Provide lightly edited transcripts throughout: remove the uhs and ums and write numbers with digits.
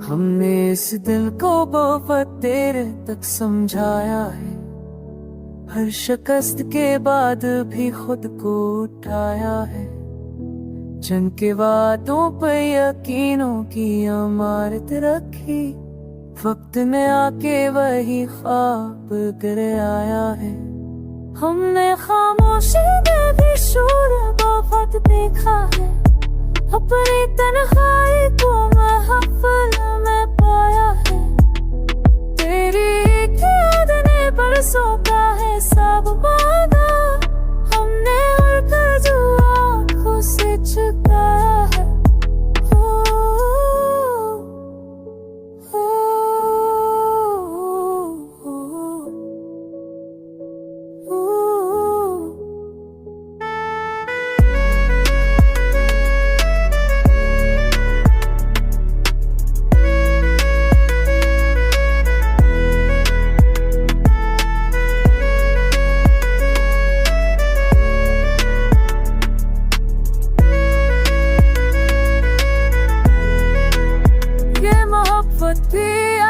हमने इस दिल को बहुत देर तक समझाया है, हर शिकस्त के बाद भी खुद को उठाया है। जन के वादों पर यकीनों की इमारत रखी, वक्त ने आके वही ख्वाब गिर आया है। हमने खामोशी में भी शोर बहुत देखा है, अपनी तन्हाई को महफिल में पाया है। तेरी एक याद ने बरसों का है सब वादा, हमने उड़कर जो आँखों से चुकाया है।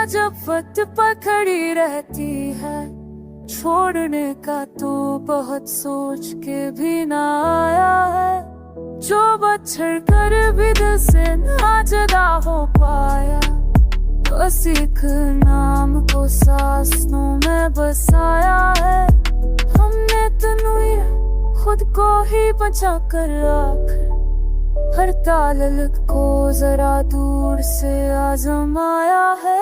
जब वक्त पर खड़ी रहती है, छोड़ने का तो बहुत सोच के भी ना आया है। जो बछड़ कर भी दिल से ना जुदा हो पाया, बस एक नाम को सांसों में बसाया है। हमने तन्वीर खुद को ही बचा कर आकर, हर ताल्लुक को जरा दूर से आजमाया है।